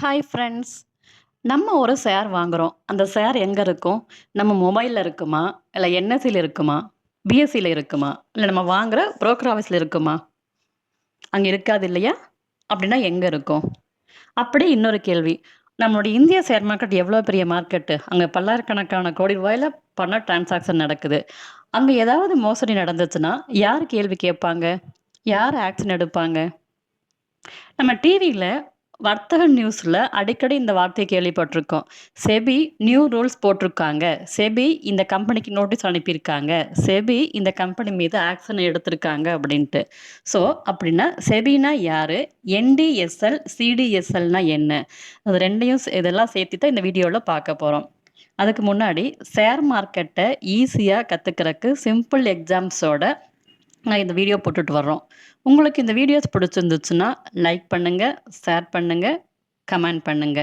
Hi friends. நம்ம ஒரு share வாங்குறோம். அந்த ஷேர் எங்க இருக்கும்? நம்ம மொபைல்ல இருக்குமா? இல்ல என்எஸ்சில இருக்குமா? பிஎஸ்சில இருக்குமா? இல்ல நம்ம வாங்குற புரோக்கர் ஆஃபீஸ்ல இருக்குமா? அங்க இருக்காது இல்லையா? அப்படின்னா எங்க இருக்கும்? அப்படி இன்னொரு கேள்வி. நம்மளுடைய இந்திய ஷேர் மார்க்கெட் எவ்வளோ பெரிய மார்க்கெட்டு. அங்க பல்லாயிரக்கணக்கான கோடி ரூபாயில பண டிரான்சாக்ஷன் நடக்குது. அங்க ஏதாவது மோசடி நடந்துச்சுன்னா, யார் கேள்வி கேட்பாங்க? யார் ஆக்ஷன் எடுப்பாங்க? நம்ம டிவில வர்த்தக நியூஸ்ல அடிக்கடி இந்த வார்த்தைய கேள்விப்பட்டிருக்கோம். செபி நியூ ரூல்ஸ் போட்டிருக்காங்க. செபி இந்த கம்பெனிக்கு நோட்டீஸ் அனுப்பியிருக்காங்க. செபி இந்த கம்பெனி மீது ஆக்ஷன் எடுத்திருக்காங்க அப்படின்ட்டு. ஸோ அப்படின்னா செபினா யாரு? என்டிஎஸ்எல், சிடிஎஸ்எல்னா என்ன? அது 2யும் இதெல்லாம் சேர்த்து தான் இந்த வீடியோல பார்க்க போறோம். அதுக்கு முன்னாடி ஷேர் மார்க்கெட்ட ஈஸியா கத்துக்கிறக்கு சிம்பிள் எக்ஸாம்ஸோட நான் இந்த வீடியோ போட்டுட்டு வர்றோம். உங்களுக்கு இந்த வீடியோஸ் பிடிச்சிருந்துச்சுன்னா, லைக் பண்ணுங்க, ஷேர் பண்ணுங்க, கமெண்ட் பண்ணுங்க.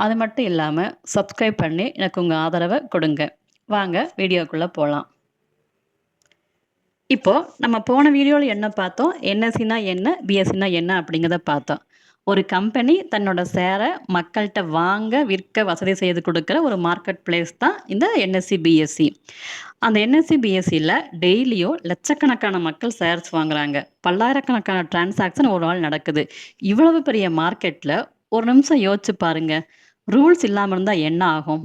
அது மட்டும் இல்லாம சப்ஸ்கிரைப் பண்ணி எனக்கு உங்க ஆதரவ கொடுங்க. வாங்க வீடியோக்குள்ள போலாம். இப்போ நம்ம போன வீடியோல என்ன பார்த்தோம்? என்எஸ்சினா என்ன? பிஎஸ்சினா என்ன? அப்படிங்கிறத பார்த்தோம். ஒரு கம்பெனி தன்னோட ஷேர மக்கள்ட்ட வாங்க, விற்க வசதி செய்து குடுக்குற ஒரு மார்க்கெட் பிளேஸ் தான் இந்த என்எஸ்சி, பிஎஸ்சி. அந்த என்எஸ்சி, பிஎஸ்சில டெய்லியும் லட்சக்கணக்கான மக்கள் ஷேர்ஸ் வாங்குறாங்க. பல்லாயிரக்கணக்கான டிரான்சாக்ஷன் ஒரு நாள் நடக்குது. இவ்வளவு பெரிய மார்க்கெட்ல ஒரு நிமிஷம் யோசிச்சு பாருங்க. ரூல்ஸ் இல்லாம இருந்தா என்ன ஆகும்?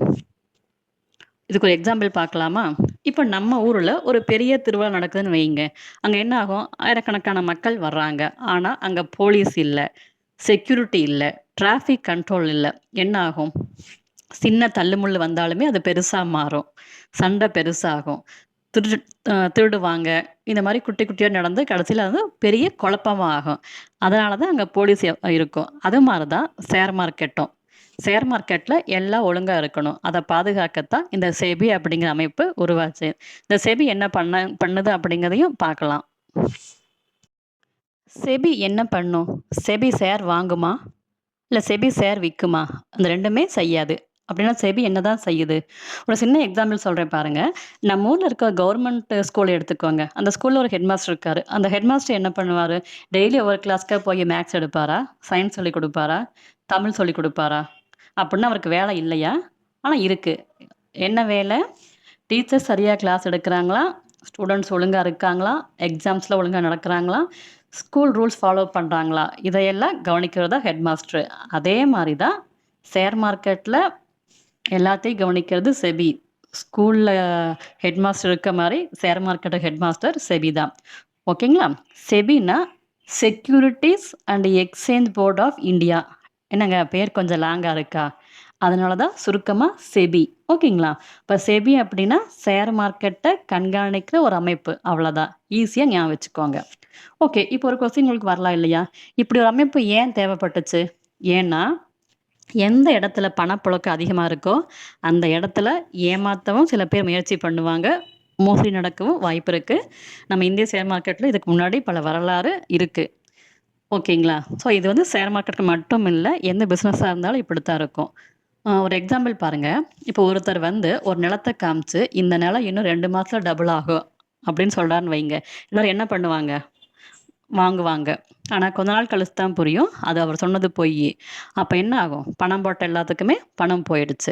இதுக்கு ஒரு எக்ஸாம்பிள் பார்க்கலாமா? இப்ப நம்ம ஊர்ல ஒரு பெரிய திருவிழா நடக்குதுன்னு வையுங்க. அங்க என்ன ஆகும்? ஆயிரக்கணக்கான மக்கள் வர்றாங்க. ஆனா, அங்க போலீஸ் இல்ல, செக்யூரிட்டி இல்ல, டிராஃபிக் கண்ட்ரோல் இல்ல. என்ன ஆகும்? சின்ன தள்ளுமுள்ளு வந்தாலுமே அது பெருசா மாறும். சண்டை பெருசாகும். திருடு திருடுவாங்க. இந்த மாரி குட்டி குட்டியா நடந்து கடைசில அது பெரிய குழப்பமா ஆகும். அதனால தான் அங்க போலீஸ் இருக்கும். அது மாரி தான் ஷேர் மார்க்கெட்டும். ஷேர் மார்க்கெட்ல எல்லாம் ஒழுங்கா இருக்கணும். அத பாதுகாக்கத்தான் இந்த செபி அப்படிங்கிற அமைப்பு உருவாச்சு. இந்த செபி என்ன பண்ணுது அப்படிங்கிறதையும் பார்க்கலாம். செபி என்ன பண்ணும்? செபி ஷேர் வாங்குமா? இல்ல செபி ஷேர் விக்குமா? அந்த 2மே செய்யாது. அப்படின்னா செபி என்னதான் செய்யுது? ஒரு சின்ன எக்ஸாம்பிள் சொல்றேன் பாருங்க. நம்ம ஊர்ல இருக்க கவர்மெண்ட் ஸ்கூல் எடுத்துக்கோங்க. அந்த ஸ்கூல்ல ஒரு ஹெட் மாஸ்டர் இருக்காரு. அந்த ஹெட் மாஸ்டர் என்ன பண்ணுவாரு? டெய்லி ஒவ்வொரு கிளாஸ்க்கா போய் மேத்ஸ் எடுப்பாரா? சயின்ஸ் சொல்லிக் குடுப்பாரா? தமிழ் சொல்லிக் குடுப்பாரா? அப்படின்னா அவருக்கு வேலை இல்லையா? ஆனா இருக்கு. என்ன வேலை? டீச்சர் சரியா கிளாஸ் எடுக்குறாங்களா? ஸ்டூடண்ட்ஸ் ஒழுங்கா இருக்காங்களா? எக்ஸாம்ஸ்லாம் ஒழுங்கா நடக்குறாங்களா? ஸ்கூல் ரூல்ஸ் ஃபாலோ பண்றாங்களா? இதையெல்லாம் கவனிக்கிறது தான் ஹெட் மாஸ்டர். அதே மாரி தான் ஷேர் மார்க்கெட்ல எல்லாத்தையும் கவனிக்கிறது செபி. ஸ்கூல்ல ஹெட் மாஸ்டர் இருக்க மாரி share market headmaster SEBI தான். ஓகேங்களா? செபின்னா securities and exchange board of India. என்னங்க பேர் கொஞ்சம் லாங்கா இருக்கா? அதனால தான் சுருக்கமா செபி. ஓகேங்களா? இப்ப செபி அப்படின்னா ஷேர் மார்க்கெட்ட கண்காணிக்கிற ஒரு அமைப்பு. அவ்வளோதான். ஈஸியா ஞாபகம் வச்சுக்கோங்க. ஓகே. இப்போ ஒரு கொஸ்டின் உங்களுக்கு வரலாம் இல்லையா? இப்படி ஒரு அமைப்பு ஏன் தேவைப்பட்டுச்சு? ஏன்னா, எந்த இடத்துல பணப்புழக்கம் அதிகமா இருக்கோ, அந்த இடத்துல ஏமாத்தவும் சில பேர் முயற்சி பண்ணுவாங்க. மோசடி நடக்கவும் வாய்ப்பு இருக்கு. நம்ம இந்திய ஷேர் மார்க்கெட்ல இதுக்கு முன்னாடி பல வரலாறு இருக்கு. ஓகேங்களா? ஸோ இது வந்து ஷேர் மார்க்கெட்க்கு மட்டும் இல்ல. எந்த பிசினஸா இருந்தாலும் இப்படித்தான் இருக்கும். ஒரு எக்ஸாம்பிள் பாருங்க. இப்போ ஒருத்தர் வந்து ஒரு நிலத்த காமிச்சு, இந்த நிலம் இன்னும் 2 மாசத்துல டபுள் ஆகும் அப்படின்னு சொல்றாருன்னு வைங்க. எல்லாரும் என்ன பண்ணுவாங்க? வாங்குவாங்க. ஆனா கொஞ்ச நாள் கழிச்சு தான் புரியும். அது அவர் சொன்னது பொய்யி. அப்ப என்ன ஆகும்? பணம் போட்ட எல்லாத்துக்குமே பணம் போயிடுச்சு.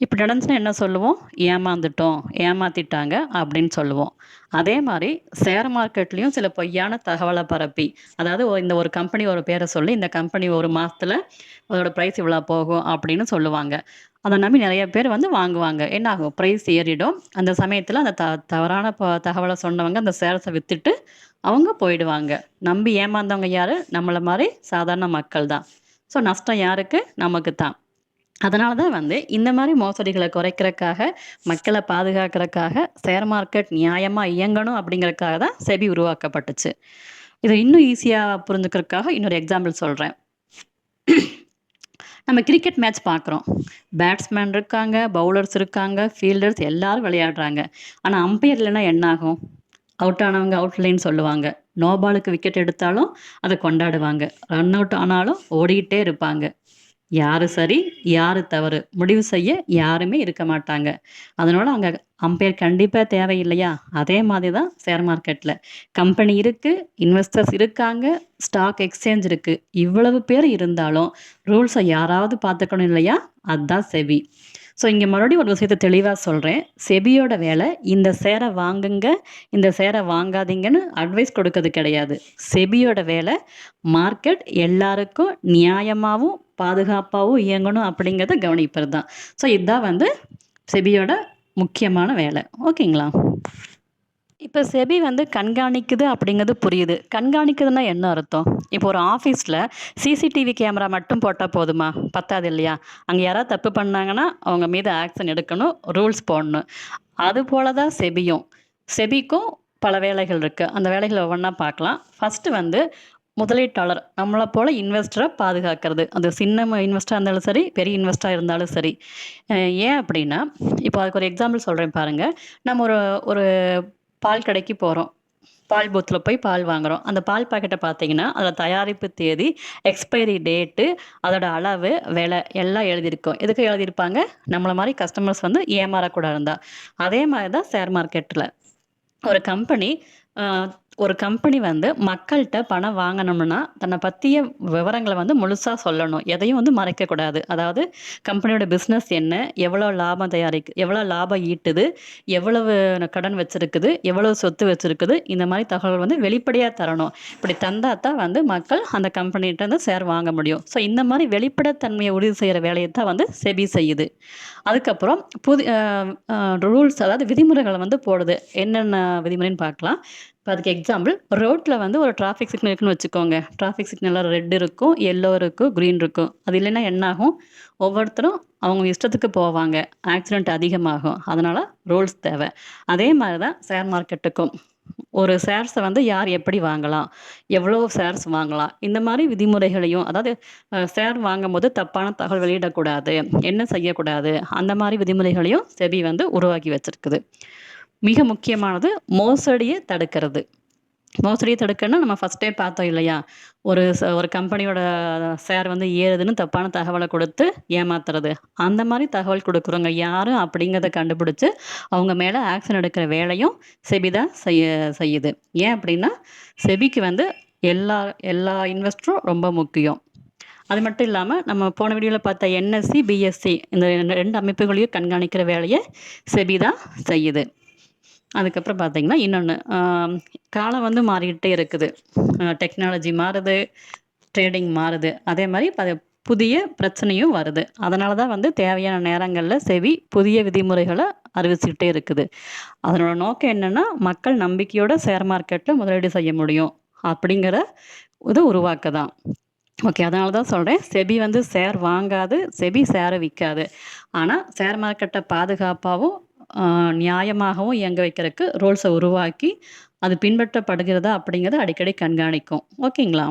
இப்படி நடந்துச்சுன்னா என்ன சொல்லுவோம்? ஏமாந்துட்டோம், ஏமாத்திட்டாங்க அப்படின்னு சொல்லுவோம். அதே மாரி ஷேர் மார்க்கெட்லயும் சில பொய்யான தகவல பரப்பி, அதாவது இந்த ஒரு கம்பெனி ஒரு பேர சொல்லி, இந்த கம்பெனி 1 மாசத்துல அதோட பிரைஸ் இவ்வளோ போகும் அப்படின்னு சொல்லுவாங்க. அத நம்பி நெறைய பேர் வந்து வாங்குவாங்க. என்ன ஆகும்? பிரைஸ் ஏறிடும். அந்த சமயத்துல அந்த தவறான தகவல சொன்னவங்க அந்த ஷேர்ஸ வித்துட்டு அவங்க போயிடுவாங்க. நம்பி ஏமாந்தவங்க யாரு? நம்மள மாரி சாதாரண மக்கள் தான். ஸோ நஷ்டம் யாருக்கு? நமக்கு தான். அதனால தான் வந்து இந்த மாரி மோசடிகள குறைக்கிறக்காக, மக்கள பாதுகாக்கிறக்காக, ஷேர் மார்க்கெட் நியாயமா இயங்கணும் அப்படிங்கிறதுக்காக தான் செபி உருவாக்கப்பட்டுச்சு. இத இன்னும் ஈஸியா புரிஞ்சுக்கிறதுக்காக இன்னொரு எக்ஸாம்பிள் சொல்றேன். நம்ம கிரிக்கெட் மேட்ச் பார்க்குறோம். பேட்ஸ்மேன் இருக்காங்க, பவுலர்ஸ் இருக்காங்க, ஃபீல்டர்ஸ் எல்லாரும் விளையாடுறாங்க. ஆனா அம்பயர் இல்லன்னா என்ன ஆகும்? அவுட் ஆனவங்க அவுட் இல்லைன்னு சொல்லுவாங்க. நோ பாலுக்கு விக்கெட் எடுத்தாலும் அத கொண்டாடுவாங்க. ரன் அவுட் ஆனாலும் ஓடிக்கிட்டே இருப்பாங்க. யாரு சரி, யாரு தவறு முடிவு செய்ய யாருமே இருக்க மாட்டாங்க. அதனால அங்க அம்பையர் கண்டிப்பா தேவை இல்லையா? அதே மாதிரி தான் ஷேர் மார்க்கெட்ல. கம்பெனி இருக்கு, இன்வெஸ்டர்ஸ் இருக்காங்க, ஸ்டாக் எக்ஸ்சேஞ்ச் இருக்கு. இவ்வளவு பேர் இருந்தாலும் ரூல்ஸ யாராவது பார்த்துக்கணும் இல்லையா? அதான் செபி. ஸோ இங்க மறுபடியும் ஒரு விஷயத்த தெளிவா சொல்றேன். செபியோட வேலை இந்த ஷேர வாங்குங்க, இந்த ஷேர வாங்காதீங்கன்னு அட்வைஸ் கொடுக்கறது கிடையாது. செபியோட வேலை மார்க்கெட் எல்லாருக்கும் நியாயமாவும், பாதுகாப்பாவும் இயங்கணும் அப்படிங்கிறத கவனிப்பது தான். ஸோ இதான் வந்து செபியோட முக்கியமான வேலை. ஓகேங்களா? இப்ப செபி வந்து கண்காணிக்குது அப்படிங்கிறது புரியுது. கண்காணிக்குதுன்னா என்ன அர்த்தம்? இப்போ ஒரு ஆஃபீஸ்ல சிசிடிவி கேமரா மட்டும் போட்டா போதுமா? பத்தாது இல்லையா? அங்க யாராவது தப்பு பண்ணாங்கன்னா, அவங்க மீது ஆக்ஷன் எடுக்கணும், ரூல்ஸ் போடணும். அதுபோல தான் செபியும். செபிக்கும் பல வேலைகள் இருக்கு. அந்த வேலைகள ஒவ்வொண்ணா பார்க்கலாம். ஃபர்ஸ்ட்டு வந்து முதலீட்டாளர் நம்மள போல இன்வெஸ்டர பாதுகாக்கிறது. அது சின்ன இன்வெஸ்டரா இருந்தாலும் சரி, பெரிய இன்வெஸ்டரா இருந்தாலும் சரி. அ ஏன் அப்படின்னா, இப்போ அதுக்கு ஒரு எக்ஸாம்பிள் சொல்றேன் பாருங்க. நம்ம ஒரு ஒரு பால் கடைக்கு போறோம். பால் பூத்துல போய் பால் வாங்குறோம். அந்த பால் பாக்கெட்ட பார்த்தீங்கன்னா, அதில தயாரிப்பு தேதி, எக்ஸ்பைரி டேட்டு, அதோட அளவு, விலை எல்லாம் எழுதியிருக்கும். எதுக்கு எழுதியிருப்பாங்க? நம்மள மாரி கஸ்டமர்ஸ் வந்து ஏமாறக்கூடாதுன்னு தான். அதே மாரி தான் ஷேர் மார்க்கெட்ல. ஒரு கம்பெனி அ ஒரு கம்பெனி வந்து மக்கள்ட்ட பணம் வாங்கணும்னா, தன்ன பத்திய விவரங்கள வந்து முழுசா சொல்லணும். எதையும் வந்து மறைக்கக்கூடாது. அதாவது கம்பெனியோட பிசினஸ் என்ன? எவ்வளோ லாபம் ஈட்டுது? எவ்வளவு கடன் வச்சிருக்குது? எவ்வளவு சொத்து வச்சிருக்குது? இந்த மாரி தகவல் வந்து வெளிப்படையா தரணும். இப்படி தந்தா தான் வந்து மக்கள் அந்த கம்பெனிட்ட இருந்து ஷேர் வாங்க முடியும். ஸோ இந்த மாரி வெளிப்படைத்தன்மைய உறுதி செய்ற வேலைய தான் வந்து செபி செய்யுது. அதுக்கப்புறம் புதி அ அ ரூல்ஸ் அதாவது விதிமுறைகள வந்து போடுது. என்னென்ன விதிமுறைன்னு பார்க்கலாம். இப்ப அதுக்கு எக்ஸாம்பிள் ரோட்ல வந்து ஒரு டிராஃபிக் சிக்னல் இருக்குன்னு வச்சுக்கோங்க. டிராஃபிக் சிக்னல்ல ரெட் இருக்கும், எல்லோ இருக்கும், கிரீன் இருக்கும். அது இல்லைன்னா என்ன ஆகும்? ஒவ்வொருத்தரும் அவங்க இஷ்டத்துக்கு போவாங்க. ஆக்சிடென்ட் அதிகமாகும். அதனால ரூல்ஸ் தேவை. அதே மாரி தான் ஷேர் மார்க்கெட்டுக்கும். ஒரு ஷேர்ஸ வந்து யார் எப்படி வாங்கலாம்? எவ்வளோ ஷேர்ஸ் வாங்கலாம்? இந்த மாரி விதிமுறைகளையும் அதாவது ஷேர் வாங்கும்போது தப்பான தகவல் வெளியிடக்கூடாது. என்ன செய்யக்கூடாது? அந்த மாரி விதிமுறைகளையும் செபி வந்து உருவாக்கி வச்சிருக்குது. மிக முக்கியமானது மோசடிய தடுக்கிறது. மோசடிய தடுக்கன்னா நம்ம ஃபர்ஸ்ட்டே பார்த்தோம் இல்லையா? ஒரு கம்பெனியோட ஷேர் வந்து ஏறுதுன்னு தப்பான தகவல குடுத்து ஏமாத்துறது. அந்த மாரி தகவல் குடுக்குறவங்க யாரு அப்படிங்கிறத கண்டுபிடிச்சு, அவங்க மேல ஆக்ஷன் எடுக்கிற வேலையும் செபி தான் செய்யுது. ஏன் அப்படின்னா, செபிக்கு வந்து எல்லா எல்லா இன்வெஸ்டரும் ரொம்ப முக்கியம். அது மட்டும் இல்லாம, நம்ம போன வீடியோல பார்த்த என்எஸ்சி, பிஎஸ்சி இந்த 2 அமைப்புகளையும் கண்காணிக்கிற வேலைய செபி தான் செய்யுது. அதுக்கப்புறம் பார்த்தீங்கன்னா, இன்னொன்னு காலம் வந்து மாறிக்கிட்டே இருக்குது. டெக்னாலஜி மாறுது, ட்ரேடிங் மாறுது. அதே மாரி புதிய பிரச்சனையும் வருது. அதனால தான் வந்து தேவையான நேரங்கள்ல செபி புதிய விதிமுறைகள அறிவிச்சுக்கிட்டே இருக்குது. அதனோட நோக்கம் என்னன்னா, மக்கள் நம்பிக்கையோட ஷேர் மார்க்கெட்ல முதலீடு செய்ய முடியும். அப்படிங்கிற இத உருவாக்க தான். ஓகே. அதனால தான் சொல்றேன். செபி வந்து ஷேர் வாங்காது, செபி ஷேர விக்காது. ஆனா, ஷேர் மார்க்கெட்ட பாதுகாப்பாவும், அ நியாயமாகவும் இயங்க வைக்கிறக்கு ரூல்ஸ உருவாக்கி, அது பின்பற்றப்படுகிறதா அப்படிங்கிறத அடிக்கடி கண்காணிக்கும். ஓகேங்களா?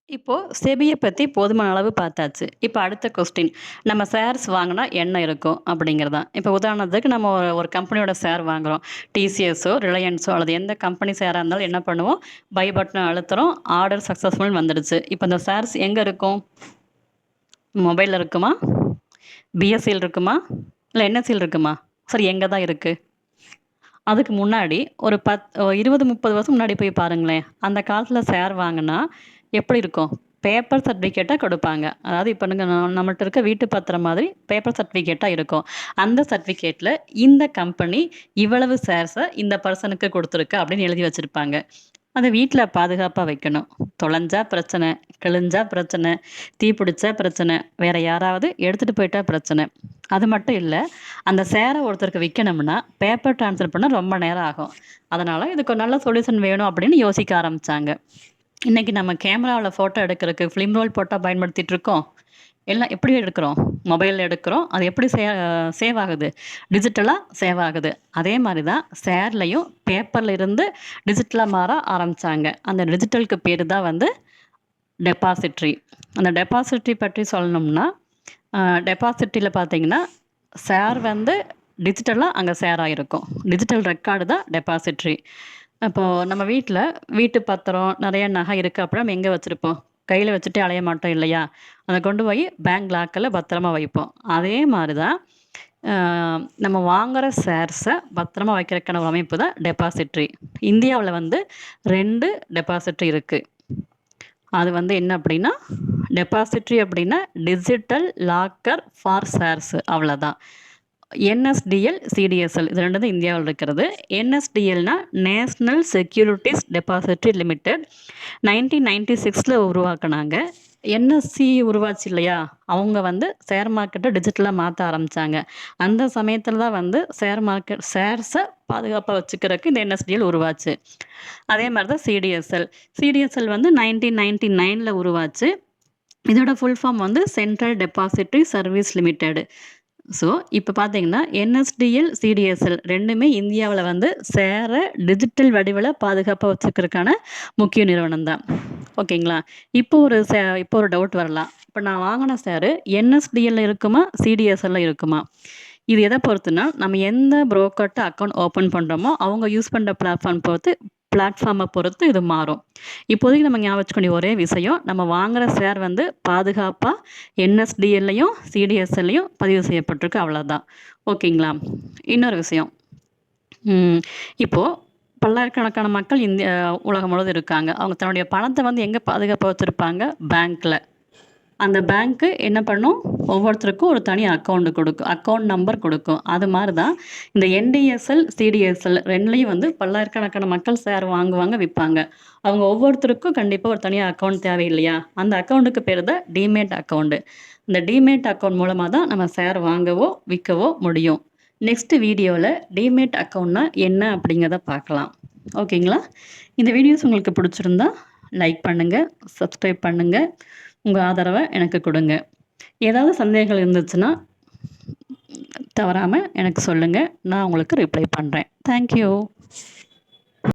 இப்போ செபிய பத்தி போதுமான அளவு பார்த்தாச்சு. இப்ப அடுத்த கொஸ்டின். நம்ம ஷேர்ஸ் வாங்குனா என்ன இருக்கும்? அப்படிங்கிறது தான். இப்ப உதாரணத்துக்கு நம்ம ஒரு ஒரு கம்பெனியோட ஷேர் வாங்குறோம். டிசிஎஸோ, ரிலையன்ஸோ அல்லது எந்த கம்பெனி ஷேரா இருந்தாலும் என்ன பண்ணுவோம்? பை பட்டன அழுத்துறோம். ஆர்டர் சக்சஸ்ஃபுல்னு வந்துடுச்சு. இப்ப இந்த ஷேர்ஸ் எங்க இருக்கும்? மொபைல்ல இருக்குமா? பிஎஸ்சில இருக்குமா? இல்ல என்எஸ்சில இருக்குமா? சரி எங்க தான் இருக்கு? அதுக்கு முன்னாடி ஒரு 20, 30 வருஷம் முன்னாடி போய் பாருங்களேன். அந்த காலத்துல ஷேர் வாங்குனா எப்படி இருக்கும்? பேப்பர் சர்டிஃபிகேட்டா கொடுப்பாங்க. அதாவது இப்ப நீங்க நம்மள்ட்ட இருக்க வீட்டு பத்திரம் மாதிரி பேப்பர் சர்டிஃபிகேட்டா இருக்கும். அந்த சர்டிஃபிகேட்ல இந்த கம்பெனி இவ்வளவு ஷேர்ஸ இந்த பெர்சனுக்கு குடுத்துருக்கு அப்படின்னு எழுதி வச்சிருப்பாங்க. அத வீட்ல பாதுகாப்பா வைக்கணும். தொலைஞ்சா பிரச்சனை, கிழிஞ்சா பிரச்சனை, தீ பிடிச்சா பிரச்சனை, வேற யாராவது எடுத்துட்டு போயிட்டா பிரச்சனை. அது மட்டும் இல்ல, அந்த ஷேர ஒருத்தருக்கு விக்கணும்னா, பேப்பர் ட்ரான்ஸ்ஃபர் பண்ண ரொம்ப நேரம் ஆகும். அதனால இதுக்கு ஒரு நல்ல சொல்யூஷன் வேணும் அப்படின்னு யோசிக்க ஆரம்பிச்சாங்க. இன்னைக்கு நம்ம கேமராவுல ஃபோட்டோ எடுக்கிறதுக்கு ஃபிலிம் ரோல் போட்டா பயன்படுத்திட்டு இருக்கோம். எல்லாம் எப்படி எடுக்கிறோம்? மொபைல்ல எடுக்கிறோம். அது எப்படி சேவ் ஆகுது? டிஜிட்டலா சேவ் ஆகுது. அதே மாரி தான் ஷேர்லயும் பேப்பர்ல இருந்து டிஜிட்டலா மாற ஆரம்பிச்சாங்க. அந்த டிஜிட்டலுக்கு பேரு தான் வந்து டெபாசிட்ரி. அந்த டெபாசிட்ரி பற்றி சொல்லணும்னா, அ டெபாசிட்ரில பார்த்தீங்கன்னா, ஷேர் வந்து டிஜிட்டலா அங்க ஷேர் ஆயிருக்கும். டிஜிட்டல் ரெக்கார்டு தான் டெபாசிட்ரி. அப்போ நம்ம வீட்ல வீட்டு பத்திரம், நெறைய நகை இருக்கு அப்படின்னா நம்ம எங்க வச்சிருப்போம்? கையில வச்சுட்டே அலைய மாட்டோம் இல்லையா? அத கொண்டு போய் பேங்க் லாக்கர்ல பத்திரமா வைப்போம். அதே மாரி தான் அ நம்ம வாங்குற ஷேர்ஸ பத்திரமா வைக்கிறதுக்கான ஒரு அமைப்பு தான் டெபாசிட்ரி. இந்தியாவுல வந்து 2 டெபாசிட்ரி இருக்கு. அது வந்து என்ன அப்படின்னா, டெபாசிட்ரி அப்படின்னா டிஜிட்டல் லாக்கர் ஃபார் ஷேர்ஸ் அவ்வளதான். என்எஸ்டிஎல், சிடிஎஸ்எல் இது 2 தான் இந்தியாவுல இருக்கிறது. என்எஸ்டிஎல்னா நேஷனல் செக்யூரிட்டீஸ் டெபாசிட்டரி லிமிடெட் 1996ல உருவாக்குனாங்க. என்எஸ்சி உருவாச்சு இல்லையா? அவங்க வந்து ஷேர் மார்க்கெட்ட டிஜிட்டலா மாத்த ஆரம்பிச்சாங்க. அந்த சமயத்துல தான் வந்து ஷேர் மார்க்கெட் ஷேர்ஸ பாதுகாப்பா வச்சுக்கிறதுக்கு இந்த என்எஸ்டிஎல் உருவாச்சு. அதே மாரி தான் சிடிஎஸ்எல். சிடிஎஸ்எல் வந்து 1999ல உருவாச்சு. இதோட ஃபுல் ஃபார்ம் வந்து central depository service limited. So, இப்ப பார்த்தீங்கன்னா, என்எஸ்டிஎல், சிடிஎஸ்எல் 2மே இந்தியாவுல வந்து ஷேர டிஜிட்டல் வடிவில பாதுகாப்பா வச்சுக்கிறதுக்கான முக்கிய நிறுவனம் தான். ஓகேங்களா? இப்போ ஒரு டவுட் வரலாம். இப்ப நான் வாங்குன ஷேரு என்எஸ்டிஎல்ல இருக்குமா? சிடிஎஸ்எல்ல இருக்குமா? இது எத பொறுத்துன்னா, நம்ம எந்த புரோக்கர்ட்ட அக்கவுண்ட் ஓப்பன் பண்றோமோ, அவங்க யூஸ் பண்ற பிளாட்ஃபார்ம பொறுத்து இது மாறும். இப்போதைக்கு நம்ம ஞாபகம் வச்சுக்க வேண்டிய ஒரே விஷயம், நம்ம வாங்குற ஷேர் வந்து பாதுகாப்பா என்எஸ்டிஎல்லையும், சிடிஎஸ்எல்லையும் பதிவு செய்யப்பட்டிருக்கு அவ்வளோதான். ஓகேங்களா? இன்னொரு விஷயம். ம். இப்போ பல்லாயிரக்கணக்கான மக்கள் உலகம் முழுவதும் இருக்காங்க. அவங்க தன்னுடைய பணத்த வந்து எங்க பாதுகாப்பா வச்சிருப்பாங்க? பேங்க்ல. அந்த பேங்க்கு என்ன பண்ணும்? ஒவ்வொருத்தருக்கும் ஒரு தனி அக்கவுண்ட் குடுக்கும். அக்கவுண்ட் நம்பர் குடுக்கும். அது மாரி தான் இந்த என்டிஎஸ்எல், சிடிஎஸ்எல் 2லயும் வந்து பல்லாயிரக்கணக்கான மக்கள் ஷேர் வாங்குவாங்க, விப்பாங்க. அவங்க ஒவ்வொருத்தருக்கும் கண்டிப்பா ஒரு தனியா அக்கவுண்ட் தேவை இல்லையா? அந்த அக்கவுண்டுக்கு பேரு தான் டீமேட் அக்கவுண்ட். இந்த டீமேட் அக்கவுண்ட் மூலமா தான் நம்ம ஷேர் வாங்கவோ, விக்கவோ முடியும். நெக்ஸ்ட் வீடியோல டீமேட் அக்கவுண்ட்னா என்ன அப்படிங்கிறத பார்க்கலாம். ஓகேங்களா? இந்த வீடியோஸ் உங்களுக்கு பிடிச்சிருந்தா லைக் பண்ணுங்க, சப்ஸ்கிரைப் பண்ணுங்க. உங்க ஆதரவ எனக்கு குடுங்க. ஏதாவது சந்தேகங்கள் இருந்துச்சுன்னா, தவறாம எனக்கு சொல்லுங்க. நான் உங்களுக்கு ரிப்ளை பண்றேன். Thank you.